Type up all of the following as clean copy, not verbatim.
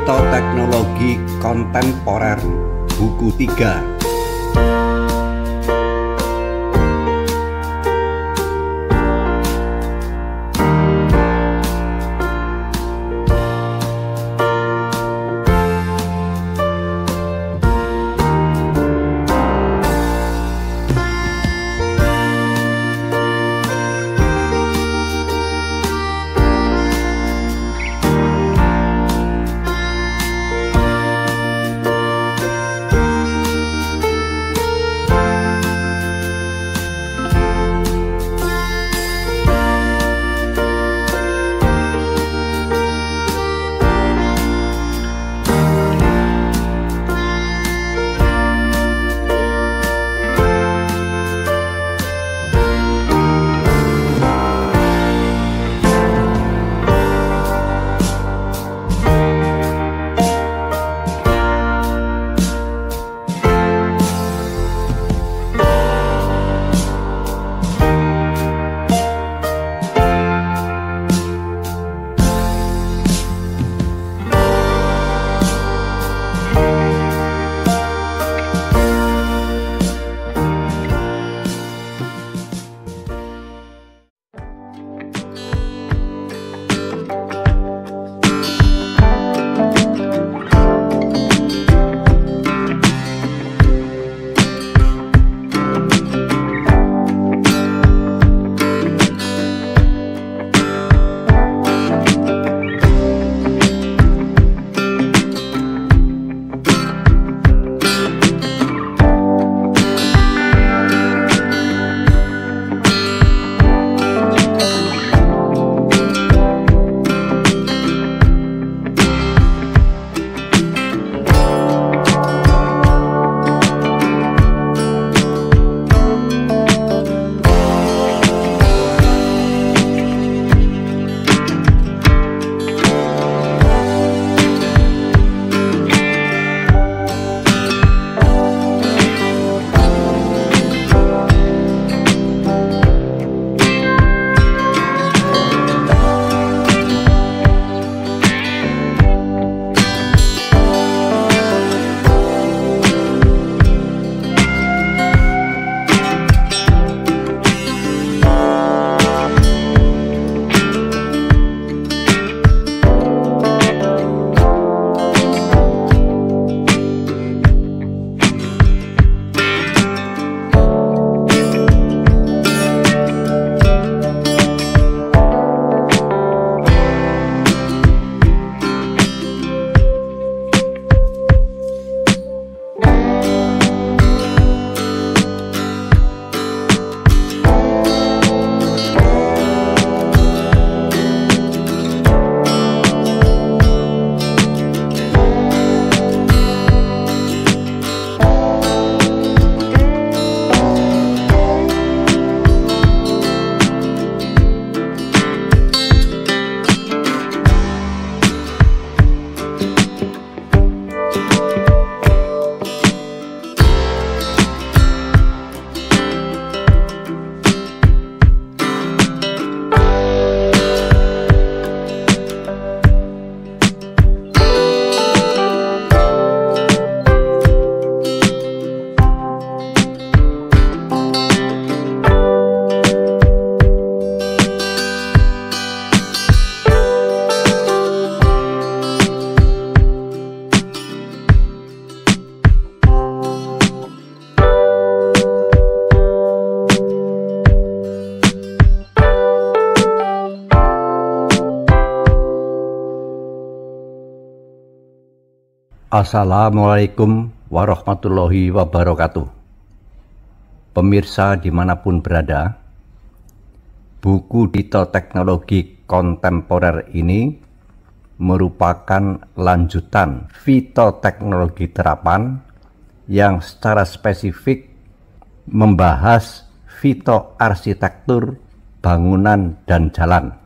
Fitoteknologi Kontemporer Buku 3. Assalamualaikum warahmatullahi wabarakatuh. Pemirsa dimanapun berada, buku Fitoteknologi Kontemporer ini merupakan lanjutan fitoteknologi terapan yang secara spesifik membahas fitoarsitektur bangunan dan jalan.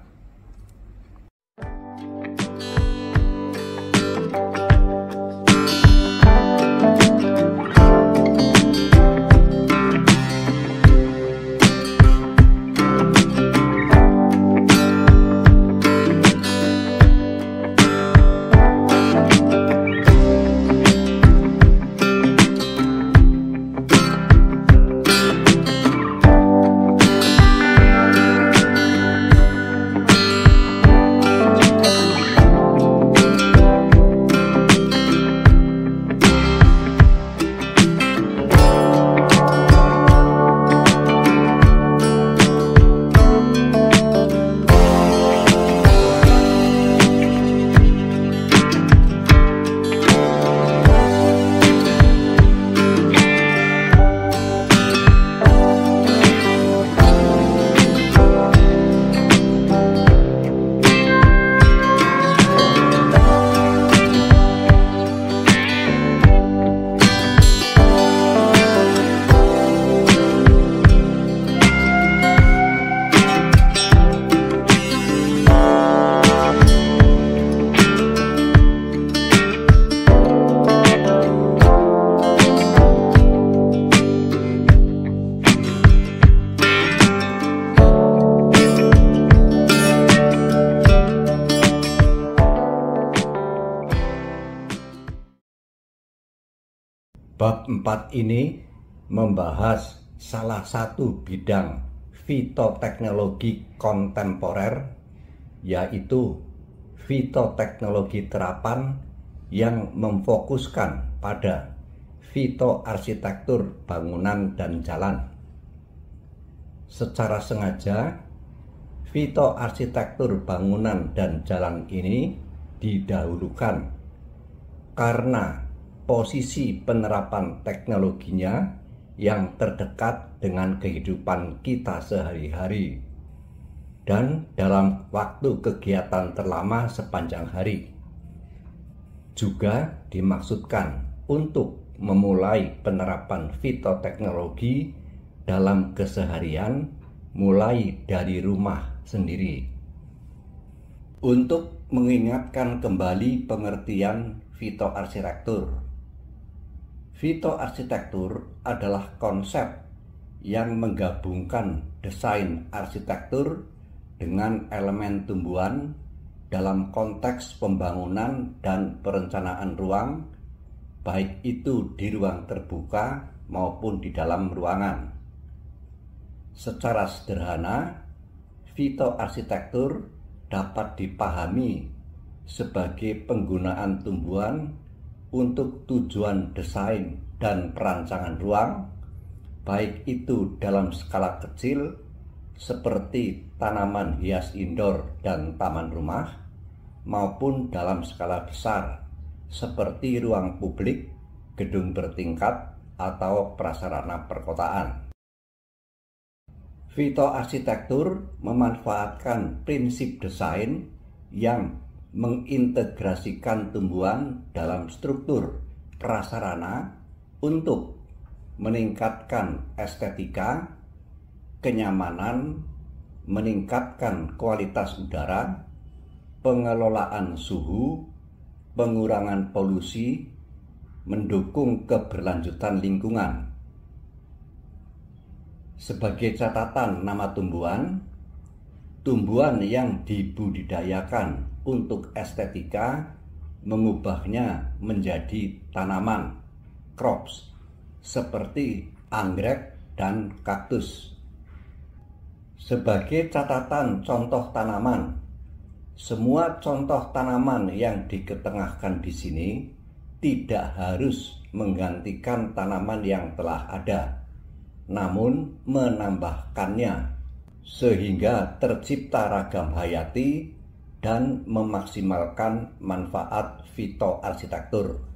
Bab 4 ini membahas salah satu bidang fitoteknologi kontemporer, yaitu fitoteknologi terapan yang memfokuskan pada fitoarsitektur bangunan dan jalan. Secara sengaja, fitoarsitektur bangunan dan jalan ini didahulukan karena posisi penerapan teknologinya yang terdekat dengan kehidupan kita sehari-hari dan dalam waktu kegiatan terlama sepanjang hari. Juga dimaksudkan untuk memulai penerapan fitoteknologi dalam keseharian mulai dari rumah sendiri. Untuk mengingatkan kembali pengertian fitoarsitektur. Fitoarsitektur adalah konsep yang menggabungkan desain arsitektur dengan elemen tumbuhan dalam konteks pembangunan dan perencanaan ruang, baik itu di ruang terbuka maupun di dalam ruangan. Secara sederhana, fitoarsitektur dapat dipahami sebagai penggunaan tumbuhan untuk tujuan desain dan perancangan ruang, baik itu dalam skala kecil seperti tanaman hias indoor dan taman rumah, maupun dalam skala besar seperti ruang publik, gedung bertingkat, atau prasarana perkotaan. Fitoarsitektur memanfaatkan prinsip desain yang mengintegrasikan tumbuhan dalam struktur prasarana untuk meningkatkan estetika, kenyamanan, meningkatkan kualitas udara, pengelolaan suhu, pengurangan polusi, mendukung keberlanjutan lingkungan. Sebagai catatan nama tumbuhan, tumbuhan yang dibudidayakan untuk estetika mengubahnya menjadi tanaman, crops, seperti anggrek dan kaktus. Sebagai catatan contoh tanaman, semua contoh tanaman yang diketengahkan di sini tidak harus menggantikan tanaman yang telah ada, namun menambahkannya sehingga tercipta ragam hayati dan memaksimalkan manfaat fitoarsitektur.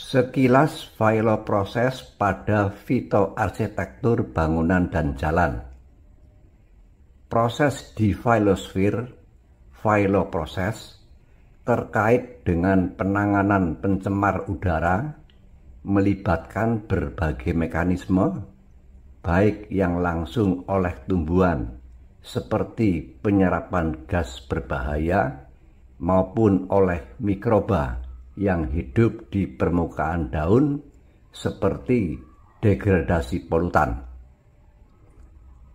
Sekilas filoproses pada fitoarsitektur bangunan dan jalan. Proses di filosfer, filoproses, terkait dengan penanganan pencemar udara melibatkan berbagai mekanisme, baik yang langsung oleh tumbuhan seperti penyerapan gas berbahaya maupun oleh mikroba yang hidup di permukaan daun seperti degradasi polutan.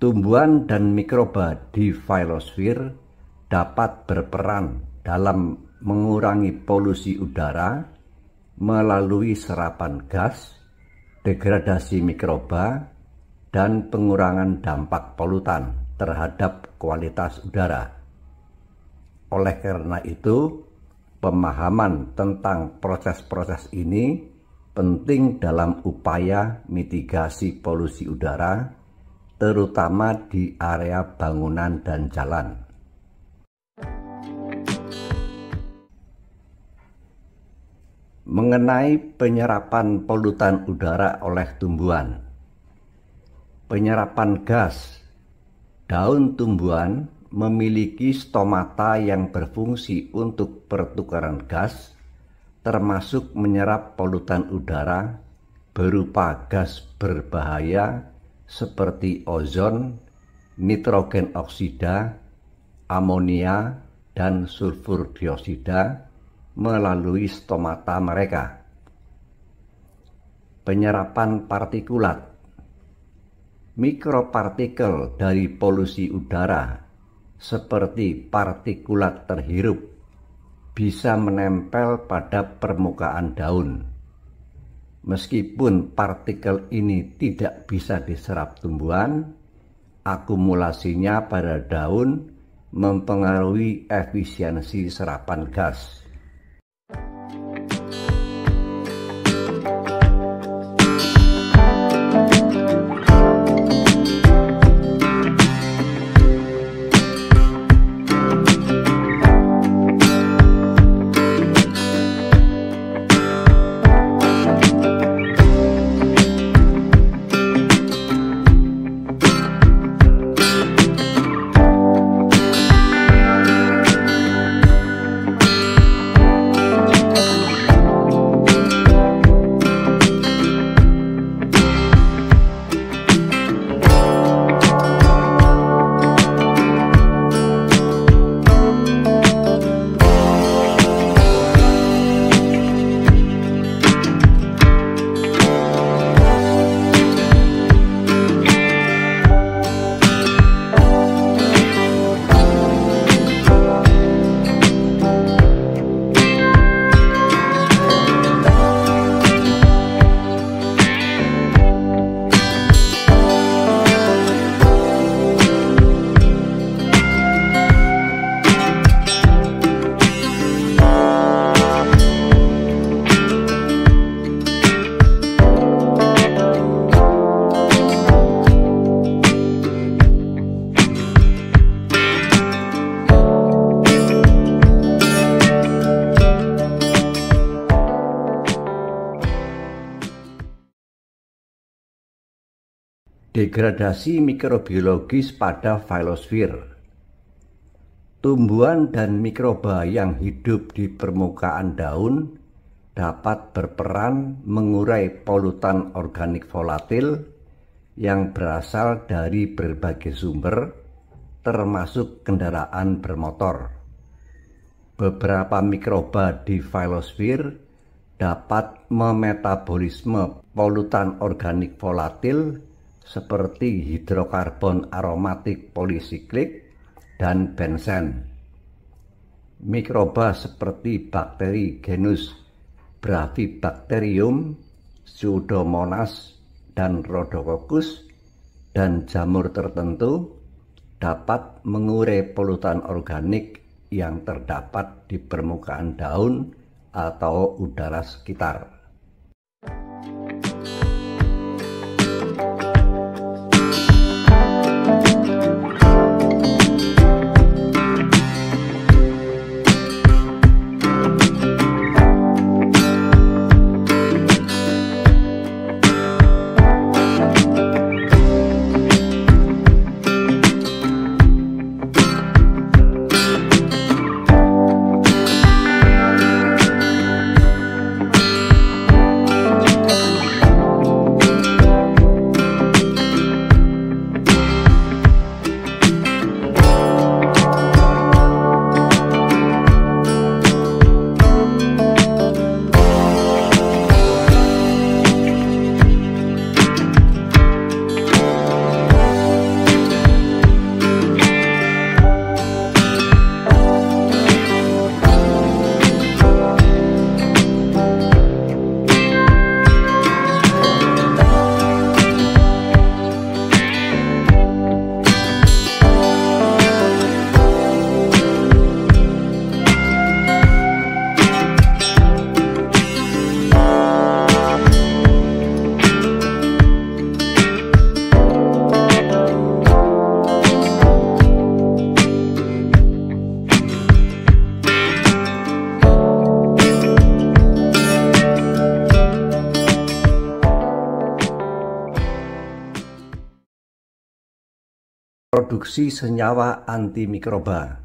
Tumbuhan dan mikroba di filosfer dapat berperan dalam mengurangi polusi udara melalui serapan gas, degradasi mikroba, dan pengurangan dampak polutan terhadap kualitas udara. Oleh karena itu, pemahaman tentang proses-proses ini penting dalam upaya mitigasi polusi udara, terutama di area bangunan dan jalan. Mengenai penyerapan polutan udara oleh tumbuhan. Penyerapan gas daun tumbuhan memiliki stomata yang berfungsi untuk pertukaran gas, termasuk menyerap polutan udara berupa gas berbahaya seperti ozon, nitrogen oksida, amonia, dan sulfur dioksida melalui stomata mereka. Penyerapan partikulat. Mikropartikel dari polusi udara seperti partikulat terhirup bisa menempel pada permukaan daun. Meskipun partikel ini tidak bisa diserap tumbuhan, akumulasinya pada daun mempengaruhi efisiensi serapan gas. Degradasi mikrobiologis pada filosfer. Tumbuhan dan mikroba yang hidup di permukaan daun dapat berperan mengurai polutan organik volatil yang berasal dari berbagai sumber, termasuk kendaraan bermotor. Beberapa mikroba di filosfer dapat memetabolisme polutan organik volatil seperti hidrokarbon aromatik polisiklik dan benzen. Mikroba seperti bakteri genus Brachibacterium, Pseudomonas, dan Rhodococcus, dan jamur tertentu dapat mengurai polutan organik yang terdapat di permukaan daun atau udara sekitar. Produksi senyawa antimikroba.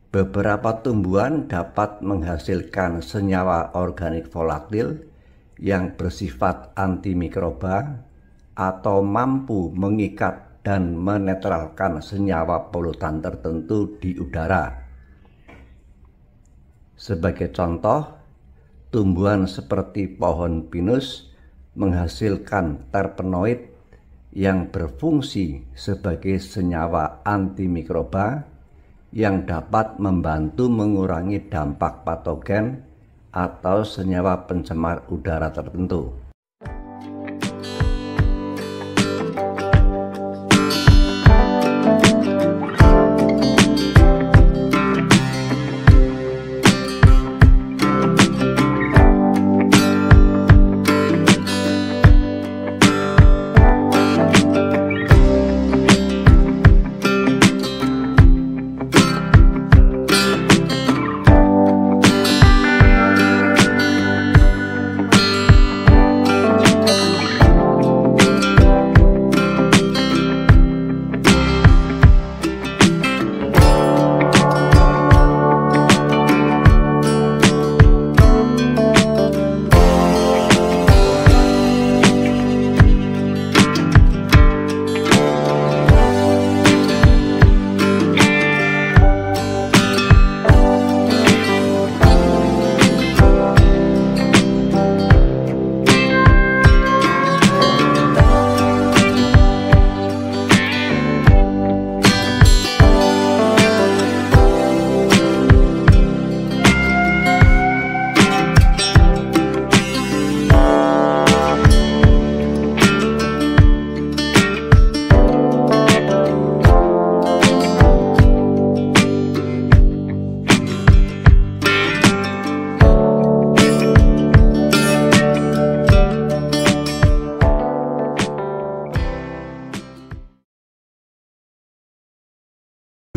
Beberapa tumbuhan dapat menghasilkan senyawa organik volatil yang bersifat antimikroba atau mampu mengikat dan menetralkan senyawa polutan tertentu di udara. Sebagai contoh, tumbuhan seperti pohon pinus menghasilkan terpenoid yang berfungsi sebagai senyawa antimikroba yang dapat membantu mengurangi dampak patogen atau senyawa pencemar udara tertentu.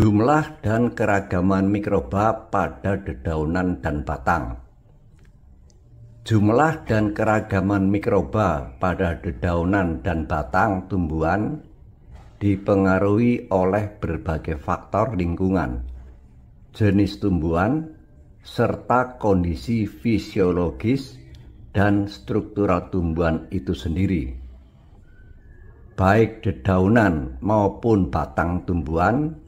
Jumlah dan keragaman mikroba pada dedaunan dan batang. Jumlah dan keragaman mikroba pada dedaunan dan batang tumbuhan dipengaruhi oleh berbagai faktor lingkungan, jenis tumbuhan, serta kondisi fisiologis dan struktural tumbuhan itu sendiri. Baik dedaunan maupun batang tumbuhan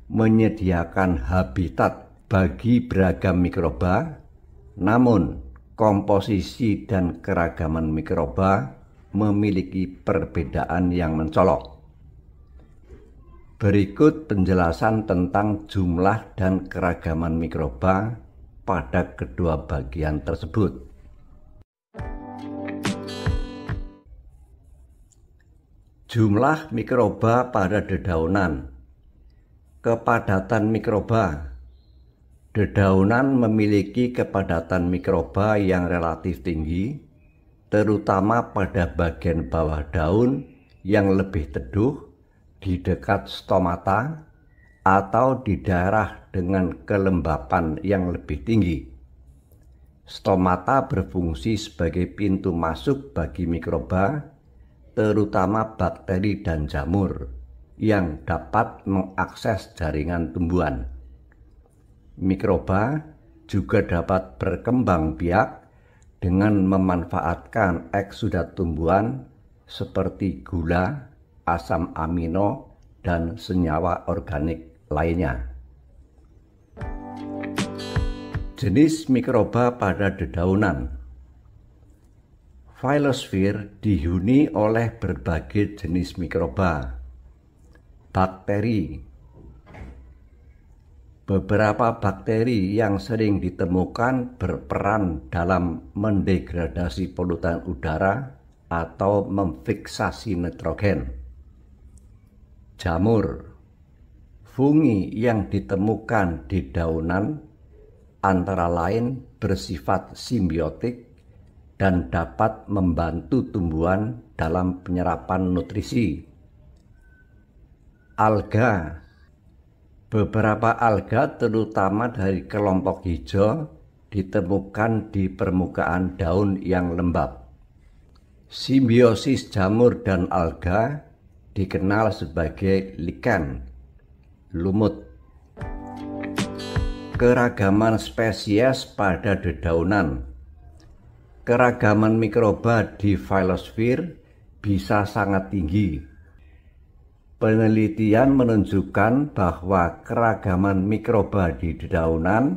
menyediakan habitat bagi beragam mikroba, namun komposisi dan keragaman mikroba memiliki perbedaan yang mencolok. Berikut penjelasan tentang jumlah dan keragaman mikroba pada kedua bagian tersebut. Jumlah mikroba pada dedaunan. Kepadatan mikroba. Dedaunan memiliki kepadatan mikroba yang relatif tinggi, terutama pada bagian bawah daun yang lebih teduh, di dekat stomata, atau di daerah dengan kelembapan yang lebih tinggi. Stomata berfungsi sebagai pintu masuk bagi mikroba, terutama bakteri dan jamur, yang dapat mengakses jaringan tumbuhan. Mikroba juga dapat berkembang biak dengan memanfaatkan eksudat tumbuhan seperti gula, asam amino, dan senyawa organik lainnya. Jenis mikroba pada dedaunan. Filosfer dihuni oleh berbagai jenis mikroba. Bakteri. Beberapa bakteri yang sering ditemukan berperan dalam mendegradasi polutan udara atau memfiksasi nitrogen. Jamur. Fungi yang ditemukan di daunan antara lain bersifat simbiotik dan dapat membantu tumbuhan dalam penyerapan nutrisi. Alga. Beberapa alga terutama dari kelompok hijau ditemukan di permukaan daun yang lembab. Simbiosis jamur dan alga dikenal sebagai lichen, lumut. Keragaman spesies pada dedaunan. Keragaman mikroba di filosfer bisa sangat tinggi. Penelitian menunjukkan bahwa keragaman mikroba di dedaunan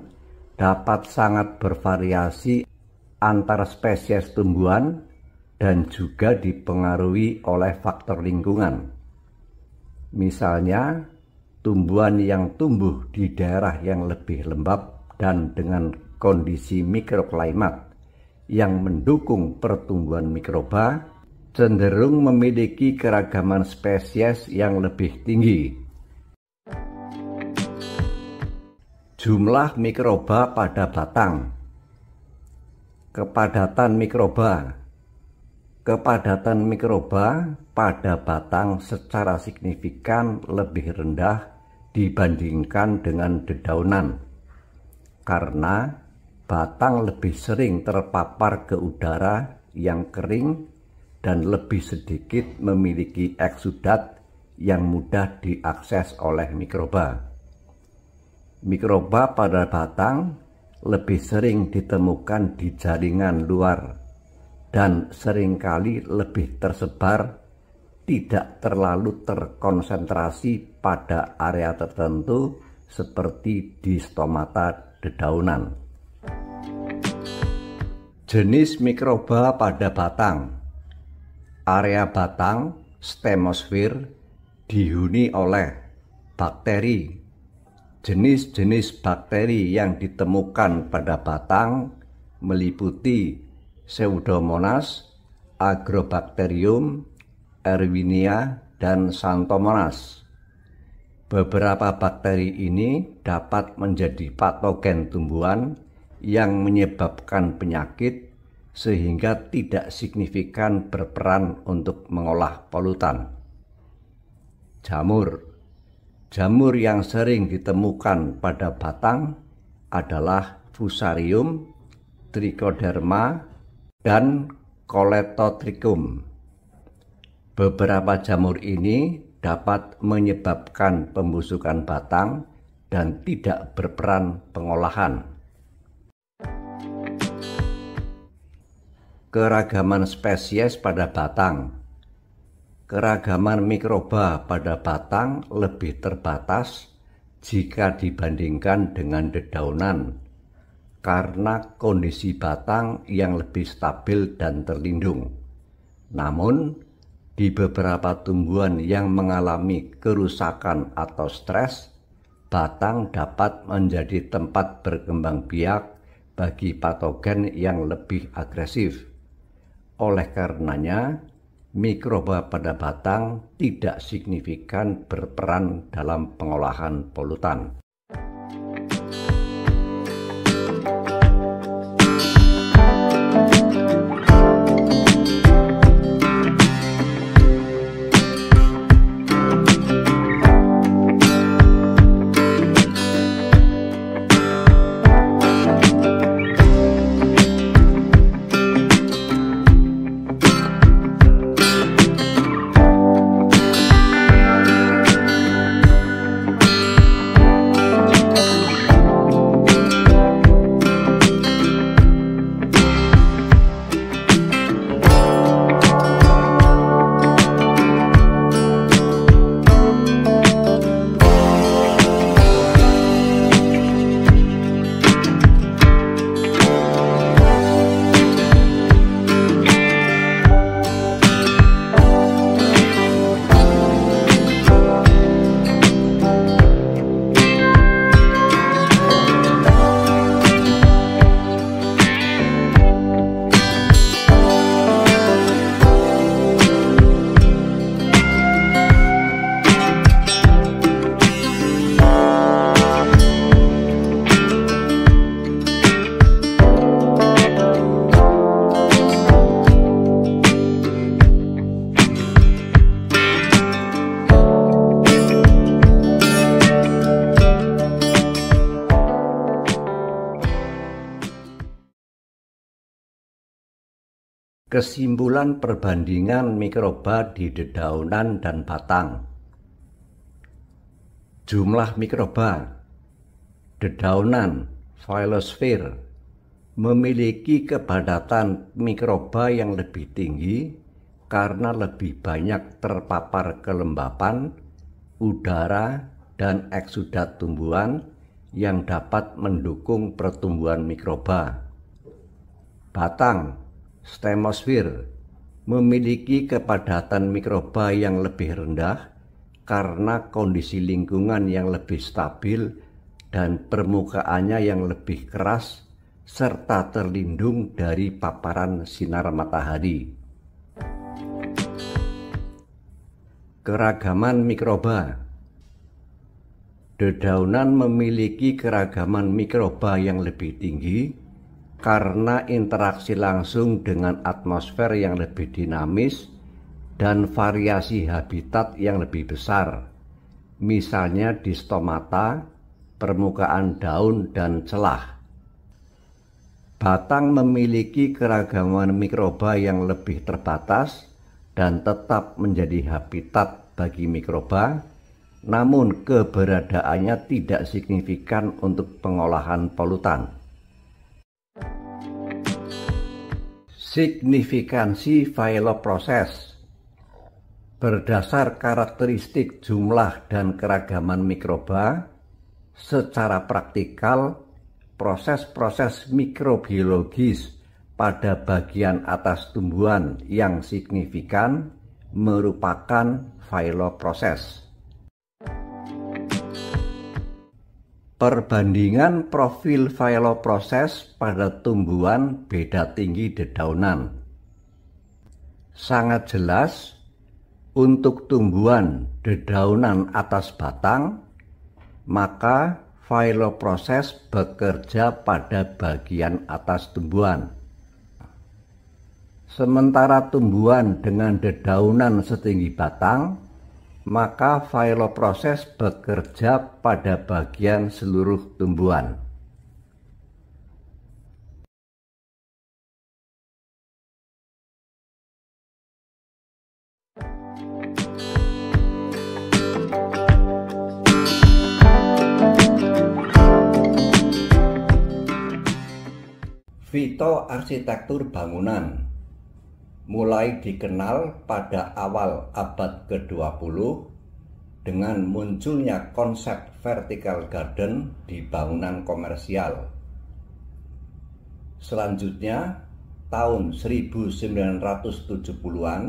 dapat sangat bervariasi antar spesies tumbuhan dan juga dipengaruhi oleh faktor lingkungan. Misalnya, tumbuhan yang tumbuh di daerah yang lebih lembab dan dengan kondisi mikroklimat yang mendukung pertumbuhan mikroba cenderung memiliki keragaman spesies yang lebih tinggi. Jumlah mikroba pada batang. Kepadatan mikroba. Kepadatan mikroba pada batang secara signifikan lebih rendah dibandingkan dengan dedaunan, karena batang lebih sering terpapar ke udara yang kering dan lebih sedikit memiliki eksudat yang mudah diakses oleh mikroba. Mikroba pada batang lebih sering ditemukan di jaringan luar dan seringkali lebih tersebar, tidak terlalu terkonsentrasi pada area tertentu seperti di stomata dedaunan. Jenis mikroba pada batang. Area batang, stemosfer, dihuni oleh bakteri. Jenis-jenis bakteri yang ditemukan pada batang meliputi Pseudomonas, Agrobacterium, Erwinia, dan Xanthomonas. Beberapa bakteri ini dapat menjadi patogen tumbuhan yang menyebabkan penyakit sehingga tidak signifikan berperan untuk mengolah polutan. Jamur. Jamur yang sering ditemukan pada batang adalah Fusarium, Trichoderma, dan Coletotrichum. Beberapa jamur ini dapat menyebabkan pembusukan batang dan tidak berperan pengolahan. Keragaman spesies pada batang. Keragaman mikroba pada batang lebih terbatas jika dibandingkan dengan dedaunan, karena kondisi batang yang lebih stabil dan terlindung. Namun, di beberapa tumbuhan yang mengalami kerusakan atau stres, batang dapat menjadi tempat berkembang biak bagi patogen yang lebih agresif. Oleh karenanya, mikroba pada batang tidak signifikan berperan dalam pengolahan polutan. Kesimpulan perbandingan mikroba di dedaunan dan batang. Jumlah mikroba dedaunan phyllosphere memiliki kepadatan mikroba yang lebih tinggi karena lebih banyak terpapar kelembapan, udara, dan eksudat tumbuhan yang dapat mendukung pertumbuhan mikroba. Batang stemosfer memiliki kepadatan mikroba yang lebih rendah karena kondisi lingkungan yang lebih stabil dan permukaannya yang lebih keras serta terlindung dari paparan sinar matahari. Keragaman mikroba. Dedaunan memiliki keragaman mikroba yang lebih tinggi karena interaksi langsung dengan atmosfer yang lebih dinamis dan variasi habitat yang lebih besar, misalnya di stomata, permukaan daun, dan celah. Batang memiliki keragaman mikroba yang lebih terbatas dan tetap menjadi habitat bagi mikroba, namun keberadaannya tidak signifikan untuk pengolahan polutan. Signifikansi filoproses. Berdasar karakteristik jumlah dan keragaman mikroba, secara praktikal proses-proses mikrobiologis pada bagian atas tumbuhan yang signifikan merupakan filoproses. Perbandingan profil filoproses pada tumbuhan beda tinggi dedaunan. Sangat jelas, untuk tumbuhan dedaunan atas batang, maka filoproses bekerja pada bagian atas tumbuhan. Sementara tumbuhan dengan dedaunan setinggi batang, maka filoproses bekerja pada bagian seluruh tumbuhan. Fitoarsitektur bangunan mulai dikenal pada awal abad ke-20 dengan munculnya konsep vertical garden di bangunan komersial. Selanjutnya, tahun 1970-an,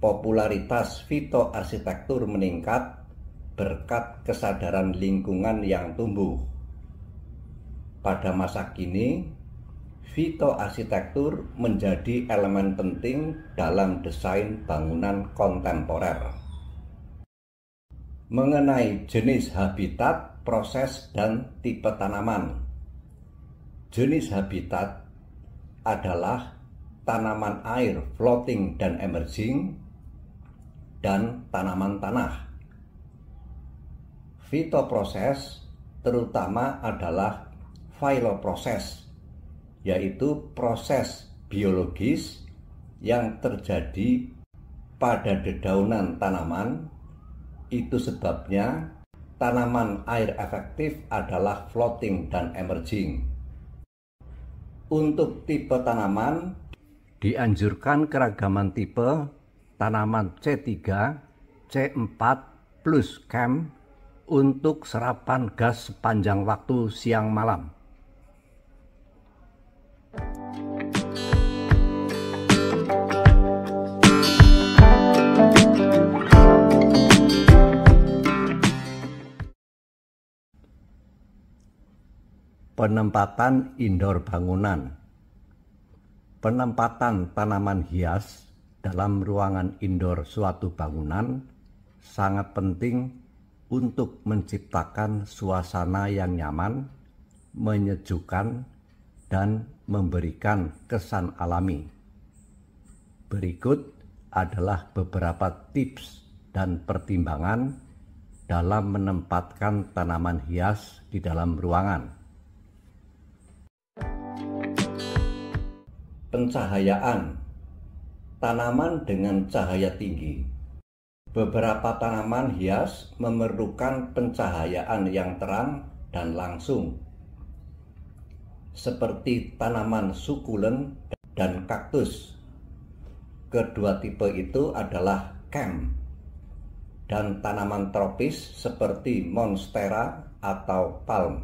popularitas fitoarsitektur meningkat berkat kesadaran lingkungan yang tumbuh. Pada masa kini, fitoarsitektur menjadi elemen penting dalam desain bangunan kontemporer. Mengenai jenis habitat, proses, dan tipe tanaman. Jenis habitat adalah tanaman air floating dan emerging, dan tanaman tanah. Fitoproses terutama adalah filoproses, yaitu proses biologis yang terjadi pada dedaunan tanaman. Itu sebabnya tanaman air efektif adalah floating dan emerging. Untuk tipe tanaman, dianjurkan keragaman tipe tanaman C3, C4 plus CAM untuk serapan gas sepanjang waktu siang malam. Penempatan indoor bangunan. Penempatan tanaman hias dalam ruangan indoor suatu bangunan sangat penting untuk menciptakan suasana yang nyaman, menyejukkan, dan memberikan kesan alami. Berikut adalah beberapa tips dan pertimbangan dalam menempatkan tanaman hias di dalam ruangan. Pencahayaan. Tanaman dengan cahaya tinggi. Beberapa tanaman hias memerlukan pencahayaan yang terang dan langsung, seperti tanaman sukulen dan kaktus. Kedua tipe itu adalah Cam, dan tanaman tropis seperti Monstera atau Palm.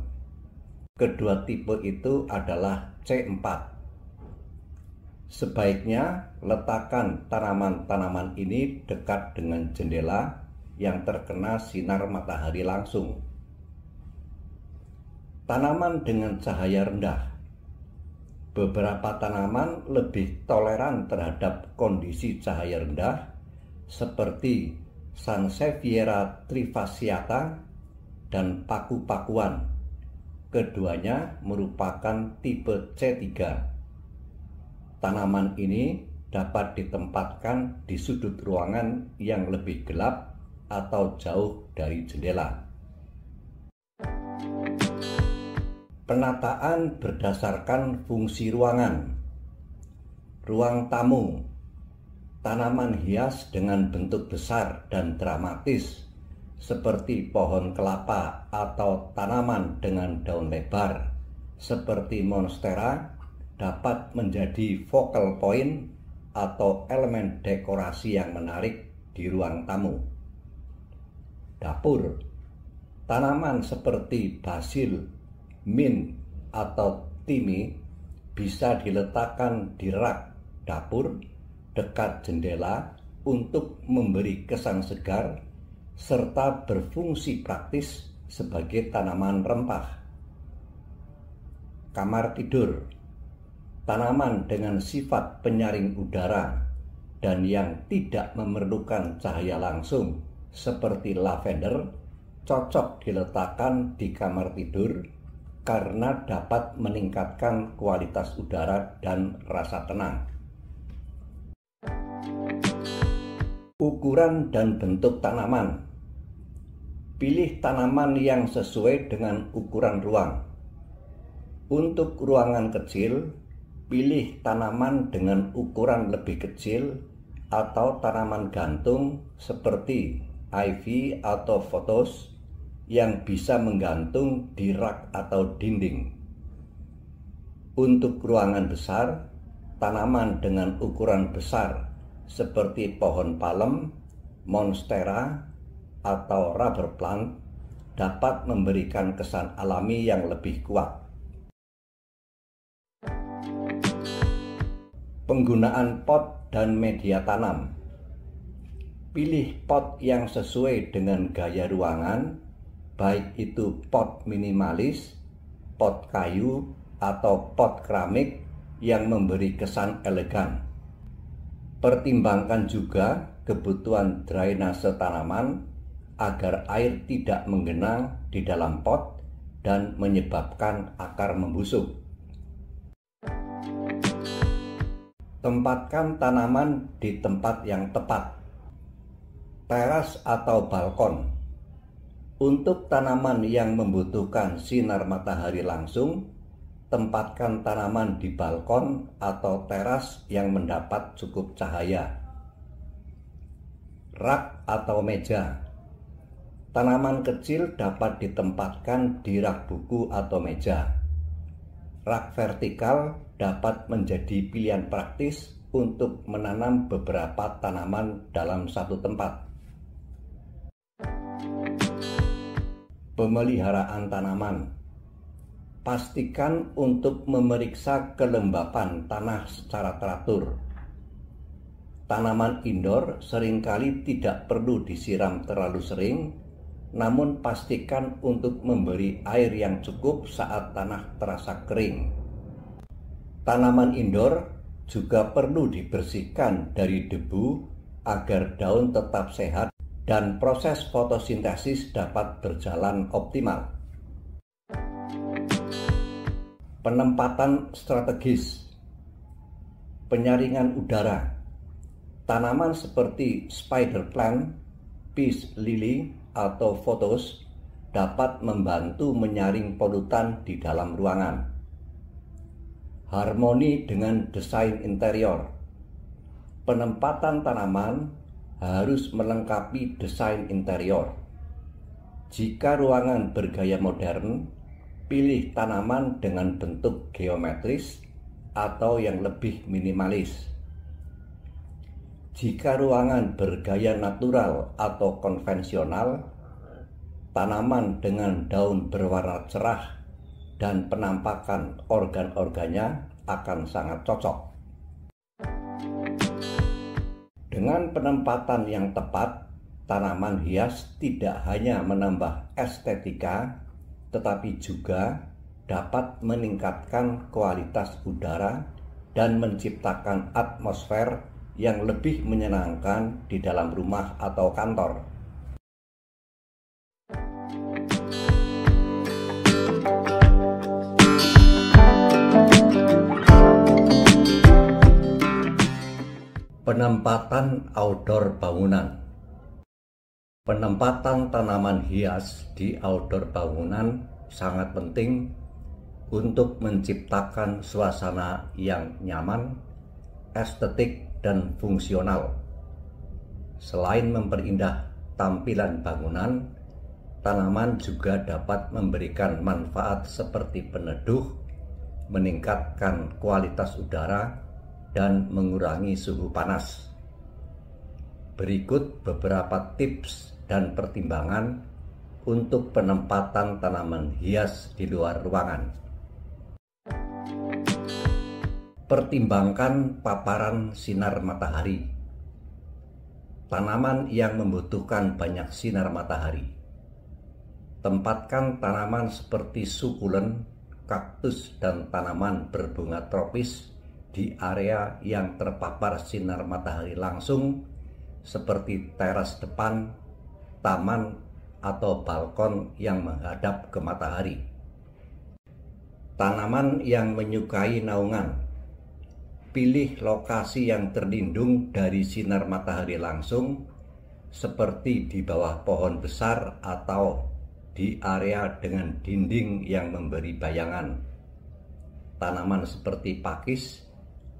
Kedua tipe itu adalah C4. Sebaiknya letakkan tanaman-tanaman ini dekat dengan jendela yang terkena sinar matahari langsung. Tanaman dengan cahaya rendah. Beberapa tanaman lebih toleran terhadap kondisi cahaya rendah, seperti Sansevieria trifasciata dan paku-pakuan. Keduanya merupakan tipe C3. Tanaman ini dapat ditempatkan di sudut ruangan yang lebih gelap atau jauh dari jendela. Penataan berdasarkan fungsi ruangan. Ruang tamu. Tanaman hias dengan bentuk besar dan dramatis seperti pohon kelapa atau tanaman dengan daun lebar seperti Monstera dapat menjadi focal point atau elemen dekorasi yang menarik di ruang tamu. Dapur. Tanaman seperti basil, mint, atau thyme bisa diletakkan di rak dapur dekat jendela untuk memberi kesan segar serta berfungsi praktis sebagai tanaman rempah. Kamar tidur. Tanaman dengan sifat penyaring udara dan yang tidak memerlukan cahaya langsung seperti lavender cocok diletakkan di kamar tidur karena dapat meningkatkan kualitas udara dan rasa tenang. Ukuran dan bentuk tanaman. Pilih tanaman yang sesuai dengan ukuran ruang. Untuk ruangan kecil, pilih tanaman dengan ukuran lebih kecil atau tanaman gantung seperti ivy atau photos yang bisa menggantung di rak atau dinding. Untuk ruangan besar, tanaman dengan ukuran besar seperti pohon palem, monstera, atau rubber plant dapat memberikan kesan alami yang lebih kuat. Penggunaan pot dan media tanam. Pilih pot yang sesuai dengan gaya ruangan, baik itu pot minimalis, pot kayu, atau pot keramik yang memberi kesan elegan. Pertimbangkan juga kebutuhan drainase tanaman agar air tidak menggenang di dalam pot dan menyebabkan akar membusuk. Tempatkan tanaman di tempat yang tepat. Teras atau balkon. Untuk tanaman yang membutuhkan sinar matahari langsung, tempatkan tanaman di balkon atau teras yang mendapat cukup cahaya. Rak atau meja. Tanaman kecil dapat ditempatkan di rak buku atau meja. Rak vertikal dapat menjadi pilihan praktis untuk menanam beberapa tanaman dalam satu tempat. Pemeliharaan tanaman. Pastikan untuk memeriksa kelembapan tanah secara teratur. Tanaman indoor seringkali tidak perlu disiram terlalu sering, namun pastikan untuk memberi air yang cukup saat tanah terasa kering. Tanaman indoor juga perlu dibersihkan dari debu agar daun tetap sehat dan proses fotosintesis dapat berjalan optimal. Penempatan strategis. Penyaringan udara. Tanaman seperti spider plant, peace lily, atau photos dapat membantu menyaring polutan di dalam ruangan. Harmoni dengan desain interior. Penempatan tanaman harus melengkapi desain interior. Jika ruangan bergaya modern, pilih tanaman dengan bentuk geometris atau yang lebih minimalis. Jika ruangan bergaya natural atau konvensional, tanaman dengan daun berwarna cerah dan penampakan organ-organnya akan sangat cocok. Dengan penempatan yang tepat, tanaman hias tidak hanya menambah estetika, tetapi juga dapat meningkatkan kualitas udara dan menciptakan atmosfer yang lebih menyenangkan di dalam rumah atau kantor. Penempatan outdoor bangunan. Penempatan tanaman hias di outdoor bangunan sangat penting untuk menciptakan suasana yang nyaman, estetik, dan fungsional. Selain memperindah tampilan bangunan, tanaman juga dapat memberikan manfaat seperti peneduh, meningkatkan kualitas udara, dan mengurangi suhu panas. Berikut beberapa tips dan pertimbangan untuk penempatan tanaman hias di luar ruangan. Pertimbangkan paparan sinar matahari. Tanaman yang membutuhkan banyak sinar matahari. Tempatkan tanaman seperti sukulen, kaktus, dan tanaman berbunga tropis di area yang terpapar sinar matahari langsung seperti teras depan, taman, atau balkon yang menghadap ke matahari. Tanaman yang menyukai naungan. Pilih lokasi yang terlindung dari sinar matahari langsung seperti di bawah pohon besar atau di area dengan dinding yang memberi bayangan. Tanaman seperti pakis,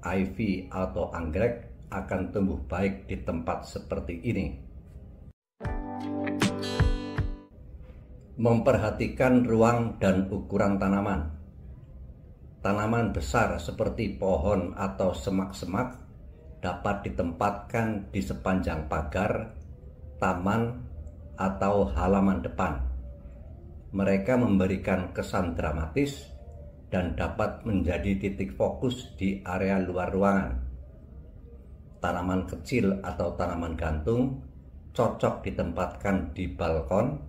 ivy, atau anggrek akan tumbuh baik di tempat seperti ini. Memperhatikan ruang dan ukuran tanaman. Tanaman besar seperti pohon atau semak-semak dapat ditempatkan di sepanjang pagar, taman, atau halaman depan. Mereka memberikan kesan dramatis dan dapat menjadi titik fokus di area luar ruangan. Tanaman kecil atau tanaman gantung cocok ditempatkan di balkon,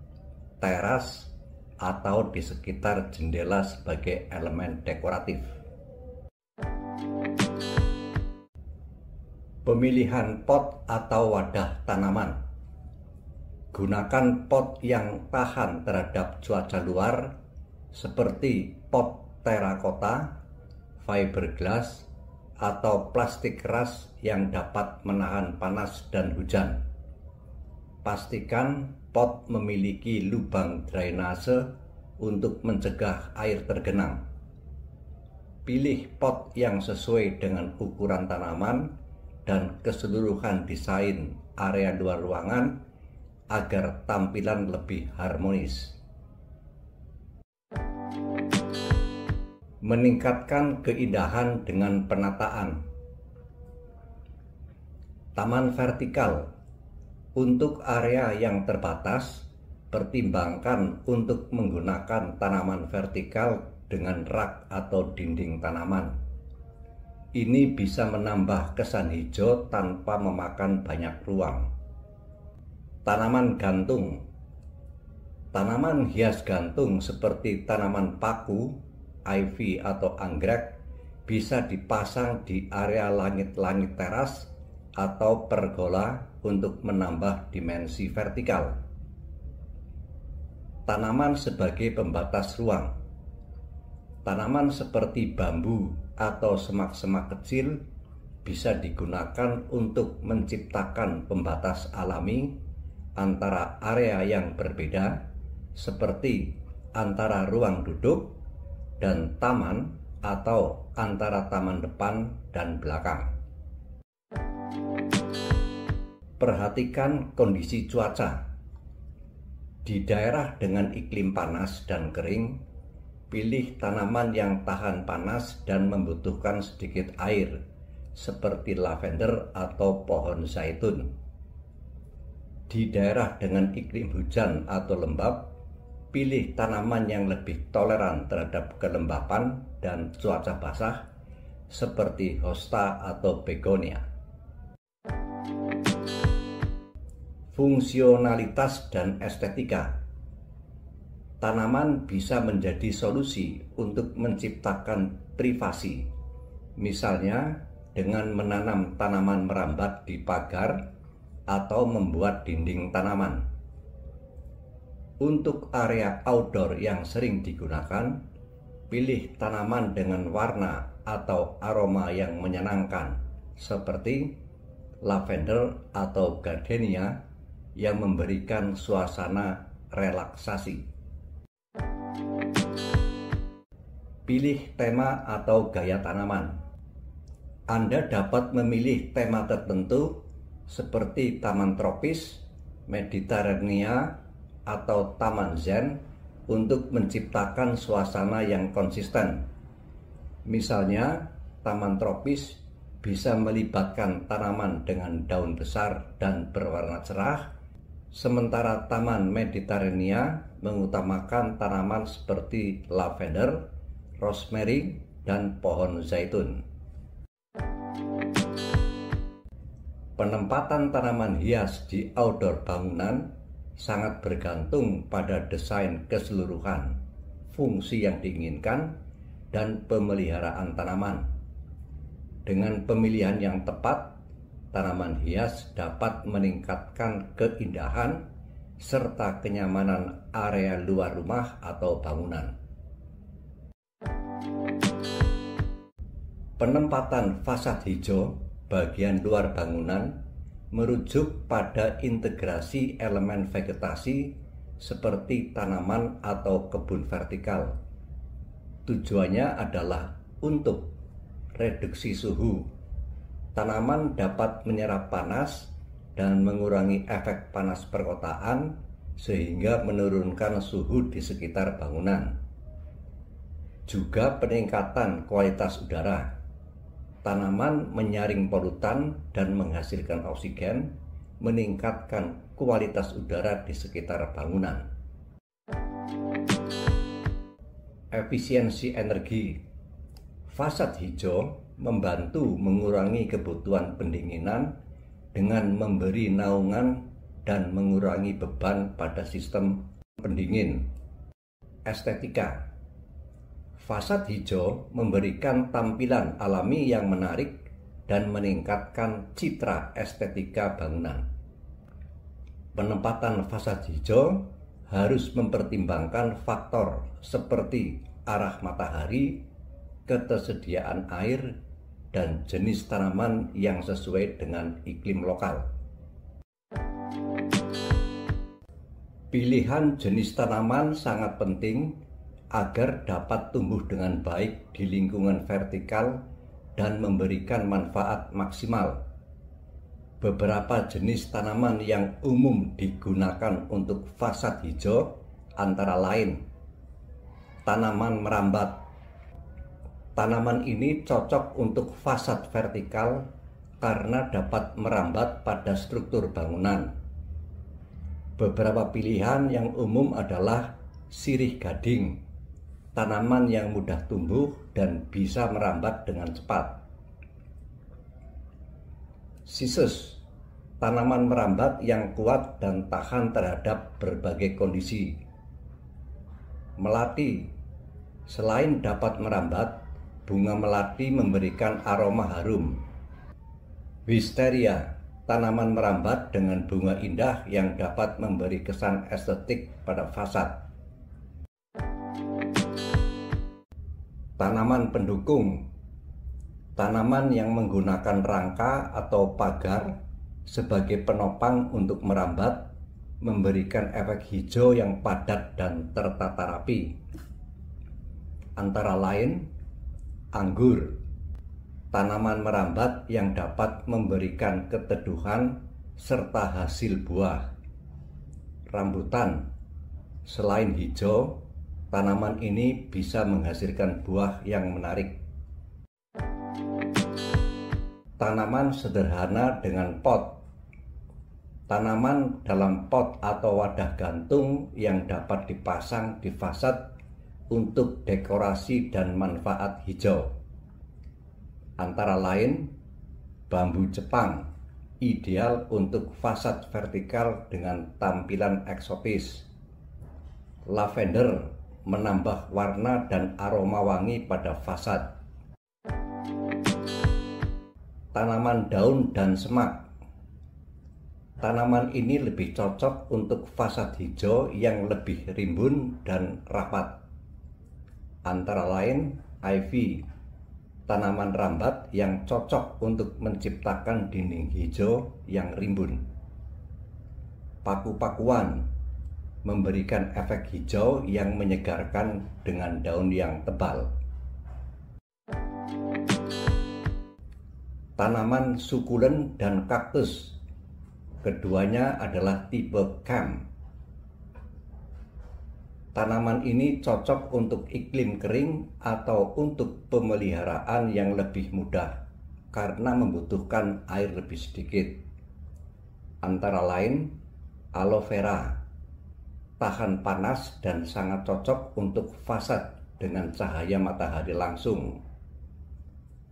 teras, atau di sekitar jendela sebagai elemen dekoratif. Pemilihan pot atau wadah tanaman. Gunakan pot yang tahan terhadap cuaca luar seperti pot terakota, fiberglass, atau plastik keras yang dapat menahan panas dan hujan. Pastikan pot memiliki lubang drainase untuk mencegah air tergenang. Pilih pot yang sesuai dengan ukuran tanaman dan keseluruhan desain area luar ruangan agar tampilan lebih harmonis. Meningkatkan keindahan dengan penataan. Taman vertikal. Untuk area yang terbatas, pertimbangkan untuk menggunakan tanaman vertikal dengan rak atau dinding tanaman. Ini bisa menambah kesan hijau tanpa memakan banyak ruang. Tanaman gantung. Tanaman hias gantung seperti tanaman paku, ivy, atau anggrek bisa dipasang di area langit-langit teras atau pergola untuk menambah dimensi vertikal. Tanaman sebagai pembatas ruang. Tanaman seperti bambu atau semak-semak kecil bisa digunakan untuk menciptakan pembatas alami antara area yang berbeda, seperti antara ruang duduk dan taman atau antara taman depan dan belakang. Perhatikan kondisi cuaca. Di daerah dengan iklim panas dan kering, pilih tanaman yang tahan panas dan membutuhkan sedikit air, seperti lavender atau pohon zaitun. Di daerah dengan iklim hujan atau lembab, pilih tanaman yang lebih toleran terhadap kelembapan dan cuaca basah, seperti hosta atau begonia. Fungsionalitas dan estetika. Tanaman bisa menjadi solusi untuk menciptakan privasi, misalnya dengan menanam tanaman merambat di pagar atau membuat dinding tanaman. Untuk area outdoor yang sering digunakan, pilih tanaman dengan warna atau aroma yang menyenangkan, seperti lavender atau gardenia yang memberikan suasana relaksasi. Pilih tema atau gaya tanaman. Anda dapat memilih tema tertentu seperti taman tropis, Mediterania, atau taman zen untuk menciptakan suasana yang konsisten. Misalnya, taman tropis bisa melibatkan tanaman dengan daun besar dan berwarna cerah, sementara taman Mediterania mengutamakan tanaman seperti lavender, rosemary, dan pohon zaitun. Penempatan tanaman hias di outdoor bangunan sangat bergantung pada desain keseluruhan, fungsi yang diinginkan, dan pemeliharaan tanaman. Dengan pemilihan yang tepat, tanaman hias dapat meningkatkan keindahan serta kenyamanan area luar rumah atau bangunan. Penempatan fasad hijau bagian luar bangunan merujuk pada integrasi elemen vegetasi seperti tanaman atau kebun vertikal. Tujuannya adalah untuk reduksi suhu. Tanaman dapat menyerap panas dan mengurangi efek panas perkotaan sehingga menurunkan suhu di sekitar bangunan. Juga peningkatan kualitas udara. Tanaman menyaring polutan dan menghasilkan oksigen, meningkatkan kualitas udara di sekitar bangunan. Efisiensi energi. Fasad hijau membantu mengurangi kebutuhan pendinginan dengan memberi naungan dan mengurangi beban pada sistem pendingin. Estetika. Fasad hijau memberikan tampilan alami yang menarik dan meningkatkan citra estetika bangunan. Penempatan fasad hijau harus mempertimbangkan faktor seperti arah matahari, ketersediaan air, dan jenis tanaman yang sesuai dengan iklim lokal. Pilihan jenis tanaman sangat penting agar dapat tumbuh dengan baik di lingkungan vertikal dan memberikan manfaat maksimal. Beberapa jenis tanaman yang umum digunakan untuk fasad hijau antara lain tanaman merambat. Tanaman ini cocok untuk fasad vertikal karena dapat merambat pada struktur bangunan. Beberapa pilihan yang umum adalah sirih gading, tanaman yang mudah tumbuh dan bisa merambat dengan cepat. Sisus, tanaman merambat yang kuat dan tahan terhadap berbagai kondisi. Melati, selain dapat merambat, bunga melati memberikan aroma harum. Wisteria, tanaman merambat dengan bunga indah yang dapat memberi kesan estetik pada fasad. Tanaman pendukung, tanaman yang menggunakan rangka atau pagar sebagai penopang untuk merambat, memberikan efek hijau yang padat dan tertata rapi. Antara lain, anggur, tanaman merambat yang dapat memberikan keteduhan serta hasil buah. Rambutan, selain hijau, tanaman ini bisa menghasilkan buah yang menarik. Tanaman sederhana dengan pot. Tanaman dalam pot atau wadah gantung yang dapat dipasang di fasad untuk dekorasi dan manfaat hijau. Antara lain, bambu Jepang, ideal untuk fasad vertikal dengan tampilan eksotis. Lavender menambah warna dan aroma wangi pada fasad. Tanaman daun dan semak. Tanaman ini lebih cocok untuk fasad hijau yang lebih rimbun dan rapat. Antara lain, ivy, tanaman rambat yang cocok untuk menciptakan dinding hijau yang rimbun. Paku-pakuan memberikan efek hijau yang menyegarkan dengan daun yang tebal. Tanaman sukulen dan kaktus, keduanya adalah tipe cam. Tanaman ini cocok untuk iklim kering atau untuk pemeliharaan yang lebih mudah karena membutuhkan air lebih sedikit. Antara lain, aloe vera, tahan panas dan sangat cocok untuk fasad dengan cahaya matahari langsung.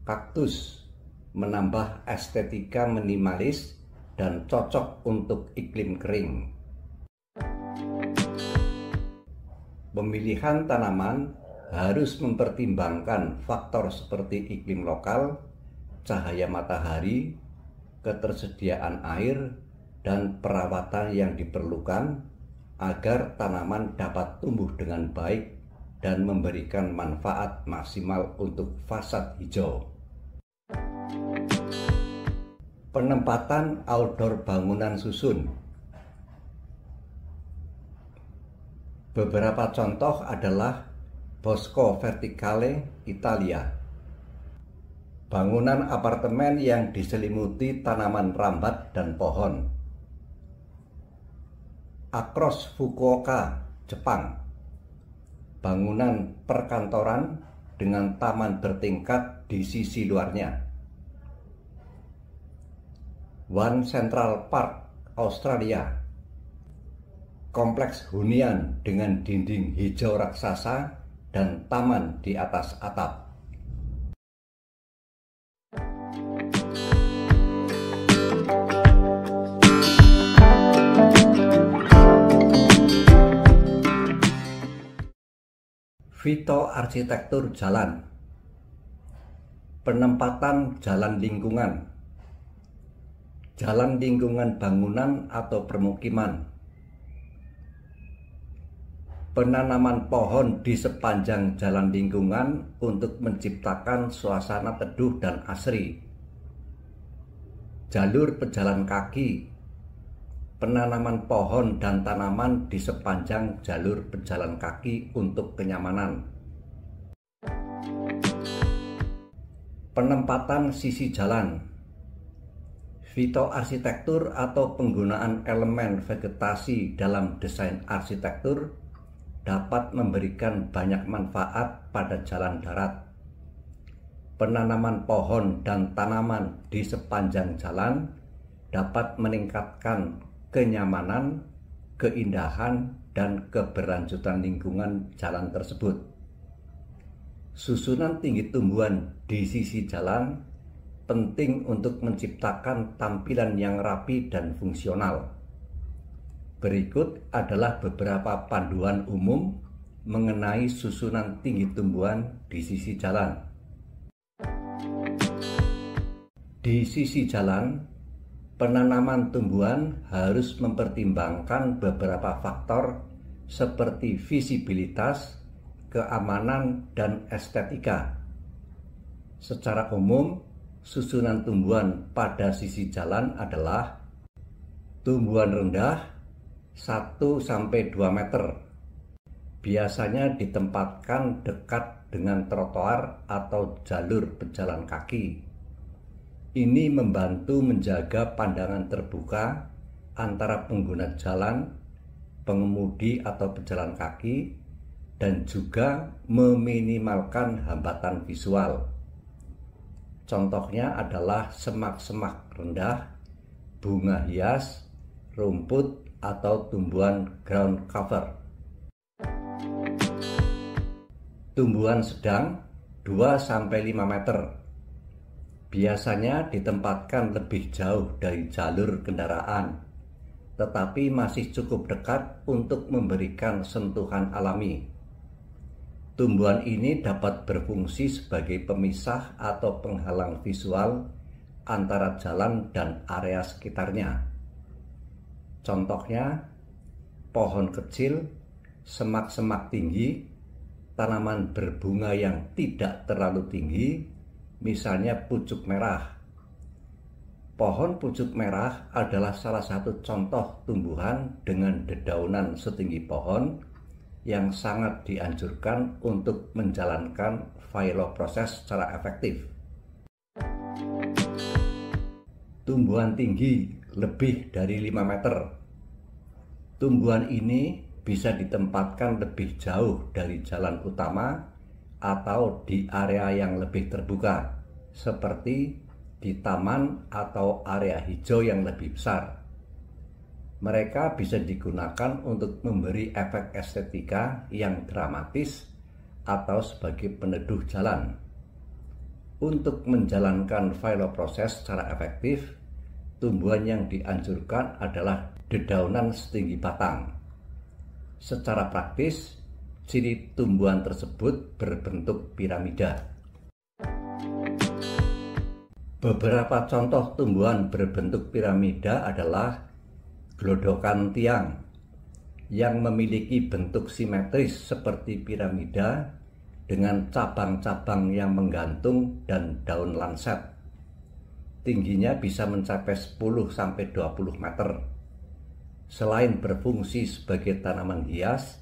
Kaktus menambah estetika minimalis dan cocok untuk iklim kering. Pemilihan tanaman harus mempertimbangkan faktor seperti iklim lokal, cahaya matahari, ketersediaan air, dan perawatan yang diperlukan agar tanaman dapat tumbuh dengan baik dan memberikan manfaat maksimal untuk fasad hijau. Penempatan outdoor bangunan susun. Beberapa contoh adalah Bosco Verticale, Italia. Bangunan apartemen yang diselimuti tanaman rambat dan pohon. Across Fukuoka, Jepang. Bangunan perkantoran dengan taman bertingkat di sisi luarnya. One Central Park, Australia. Kompleks hunian dengan dinding hijau raksasa dan taman di atas atap. Fitoarsitektur jalan. Penempatan jalan lingkungan. Jalan lingkungan bangunan atau permukiman. Penanaman pohon di sepanjang jalan lingkungan untuk menciptakan suasana teduh dan asri. Jalur pejalan kaki. Penanaman pohon dan tanaman di sepanjang jalur pejalan kaki untuk kenyamanan. Penempatan sisi jalan. Fitoarsitektur atau penggunaan elemen vegetasi dalam desain arsitektur dapat memberikan banyak manfaat pada jalan darat. Penanaman pohon dan tanaman di sepanjang jalan dapat meningkatkan kenyamanan, keindahan, dan keberlanjutan lingkungan jalan tersebut. Susunan tinggi tumbuhan di sisi jalan penting untuk menciptakan tampilan yang rapi dan fungsional. Berikut adalah beberapa panduan umum mengenai susunan tinggi tumbuhan di sisi jalan. Di sisi jalan, penanaman tumbuhan harus mempertimbangkan beberapa faktor seperti visibilitas, keamanan, dan estetika. Secara umum, susunan tumbuhan pada sisi jalan adalah tumbuhan rendah 1-2 meter. Biasanya ditempatkan dekat dengan trotoar atau jalur pejalan kaki. Ini membantu menjaga pandangan terbuka antara pengguna jalan, pengemudi atau pejalan kaki, dan juga meminimalkan hambatan visual. Contohnya adalah semak-semak rendah, bunga hias, rumput, atau tumbuhan ground cover. Tumbuhan sedang 2-5 meter. Biasanya ditempatkan lebih jauh dari jalur kendaraan, tetapi masih cukup dekat untuk memberikan sentuhan alami. Tumbuhan ini dapat berfungsi sebagai pemisah atau penghalang visual antara jalan dan area sekitarnya. Contohnya, pohon kecil, semak-semak tinggi, tanaman berbunga yang tidak terlalu tinggi, misalnya pucuk merah. Pohon pucuk merah adalah salah satu contoh tumbuhan dengan dedaunan setinggi pohon yang sangat dianjurkan untuk menjalankan phylloproses secara efektif. Tumbuhan tinggi lebih dari 5 meter. Tumbuhan ini bisa ditempatkan lebih jauh dari jalan utama atau di area yang lebih terbuka, seperti di taman atau area hijau yang lebih besar. Mereka bisa digunakan untuk memberi efek estetika yang dramatis atau sebagai peneduh jalan. Untuk menjalankan phylloproses secara efektif, tumbuhan yang dianjurkan adalah dedaunan setinggi batang. Secara praktis, ciri tumbuhan tersebut berbentuk piramida. Beberapa contoh tumbuhan berbentuk piramida adalah glodokan tiang yang memiliki bentuk simetris seperti piramida dengan cabang-cabang yang menggantung dan daun lanset. Tingginya bisa mencapai 10-20 meter. Selain berfungsi sebagai tanaman hias,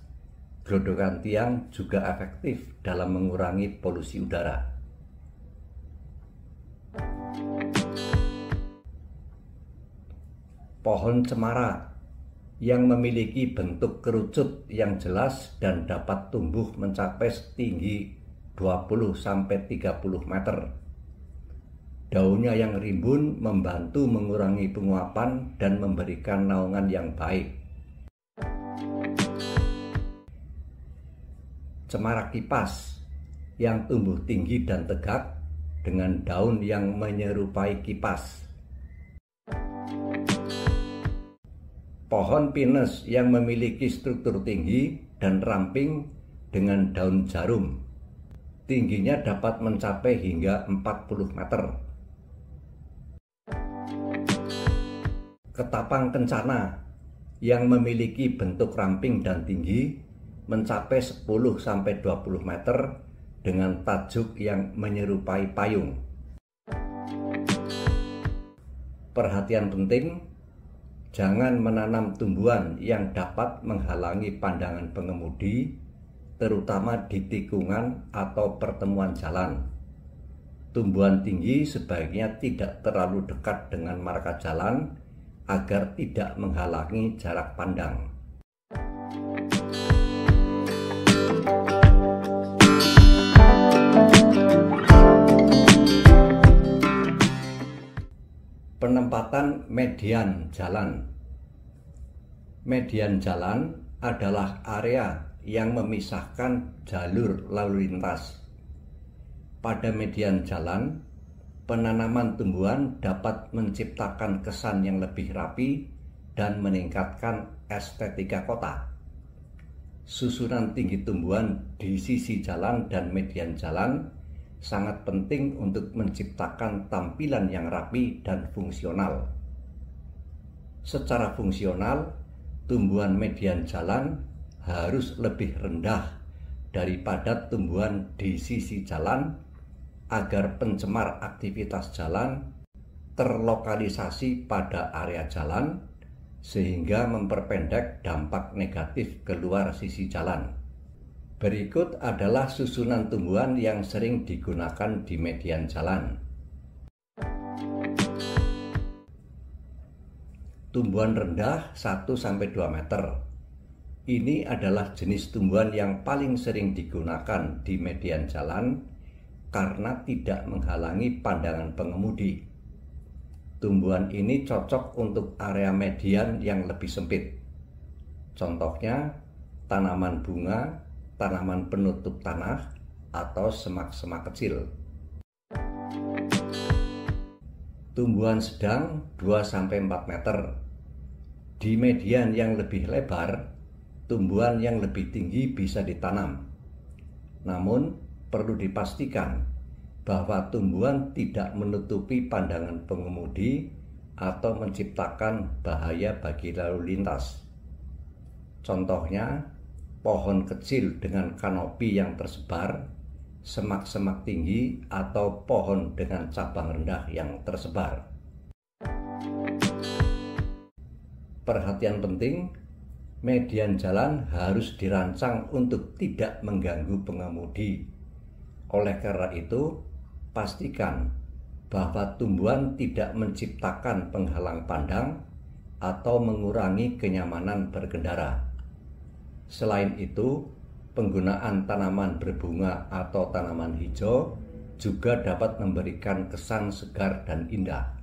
glodokan tiang juga efektif dalam mengurangi polusi udara. Pohon cemara yang memiliki bentuk kerucut yang jelas dan dapat tumbuh mencapai setinggi 20-30 meter. Daunnya yang rimbun membantu mengurangi penguapan dan memberikan naungan yang baik. Cemara kipas yang tumbuh tinggi dan tegak dengan daun yang menyerupai kipas. Pohon pinus yang memiliki struktur tinggi dan ramping dengan daun jarum. Tingginya dapat mencapai hingga 40 meter. Ketapang kencana yang memiliki bentuk ramping dan tinggi mencapai 10-20 meter dengan tajuk yang menyerupai payung. Perhatian penting, jangan menanam tumbuhan yang dapat menghalangi pandangan pengemudi, terutama di tikungan atau pertemuan jalan. Tumbuhan tinggi sebaiknya tidak terlalu dekat dengan marka jalan agar tidak menghalangi jarak pandang. Penempatan median jalan. Median jalan adalah area yang memisahkan jalur lalu lintas. Pada median jalan, penanaman tumbuhan dapat menciptakan kesan yang lebih rapi dan meningkatkan estetika kota. Susunan tinggi tumbuhan di sisi jalan dan median jalan sangat penting untuk menciptakan tampilan yang rapi dan fungsional. Secara fungsional, tumbuhan median jalan harus lebih rendah daripada tumbuhan di sisi jalan agar pencemar aktivitas jalan terlokalisasi pada area jalan sehingga memperpendek dampak negatif keluar sisi jalan. Berikut adalah susunan tumbuhan yang sering digunakan di median jalan. tumbuhan rendah 1-2 meter. Ini adalah jenis tumbuhan yang paling sering digunakan di median jalan karena tidak menghalangi pandangan pengemudi. Tumbuhan ini cocok untuk area median yang lebih sempit. Contohnya tanaman bunga, tanaman penutup tanah, atau semak-semak kecil. Tumbuhan sedang 2-4 meter. Di median yang lebih lebar, tumbuhan yang lebih tinggi bisa ditanam. Namun, perlu dipastikan bahwa tumbuhan tidak menutupi pandangan pengemudi atau menciptakan bahaya bagi lalu lintas. Contohnya, pohon kecil dengan kanopi yang tersebar, semak-semak tinggi, atau pohon dengan cabang rendah yang tersebar. Perhatian penting, median jalan harus dirancang untuk tidak mengganggu pengemudi. Oleh karena itu, pastikan bahwa tumbuhan tidak menciptakan penghalang pandang atau mengurangi kenyamanan berkendara. Selain itu, penggunaan tanaman berbunga atau tanaman hijau juga dapat memberikan kesan segar dan indah.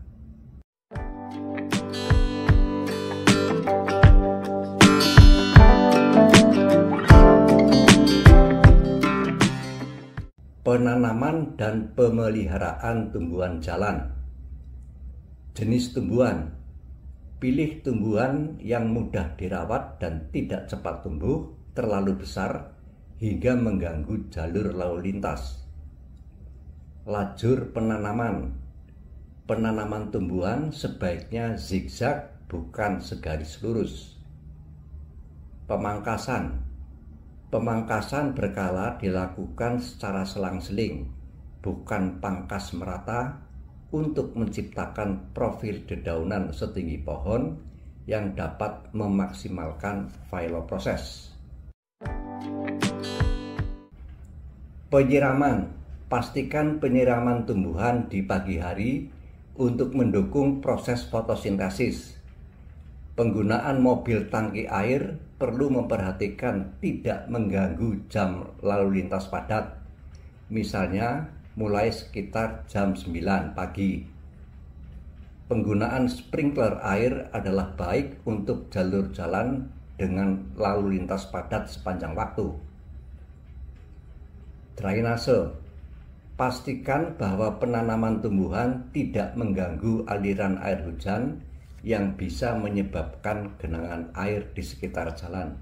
Penanaman dan pemeliharaan tumbuhan jalan. Jenis tumbuhan. Pilih tumbuhan yang mudah dirawat dan tidak cepat tumbuh terlalu besar hingga mengganggu jalur lalu lintas. Lajur penanaman. Penanaman tumbuhan sebaiknya zigzag, bukan segaris lurus. Pemangkasan. Pemangkasan berkala dilakukan secara selang-seling, bukan pangkas merata, untuk menciptakan profil dedaunan setinggi pohon yang dapat memaksimalkan filoproses. Penyiraman. Pastikan penyiraman tumbuhan di pagi hari untuk mendukung proses fotosintesis. Penggunaan mobil tangki air perlu memperhatikan tidak mengganggu jam lalu lintas padat, misalnya mulai sekitar jam 9 pagi. Penggunaan sprinkler air adalah baik untuk jalur jalan dengan lalu lintas padat sepanjang waktu. Drainase. Pastikan bahwa penanaman tumbuhan tidak mengganggu aliran air hujan yang bisa menyebabkan genangan air di sekitar jalan.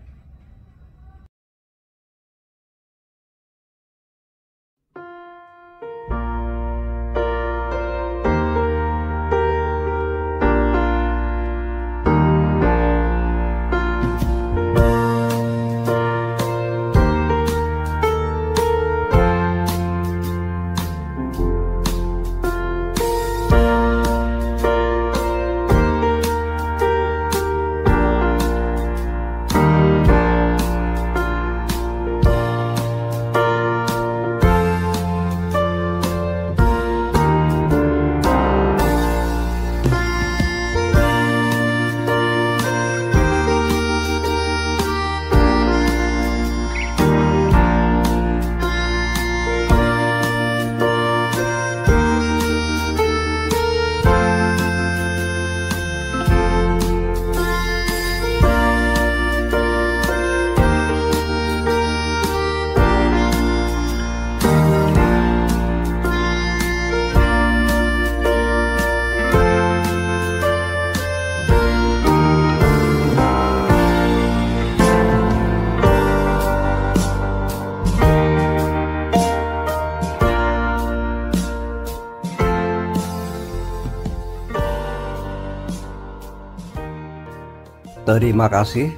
Terima kasih.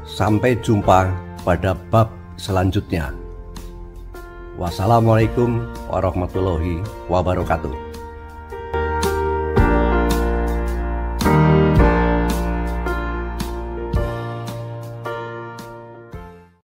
Sampai jumpa pada bab selanjutnya. Wassalamualaikum warahmatullahi wabarakatuh.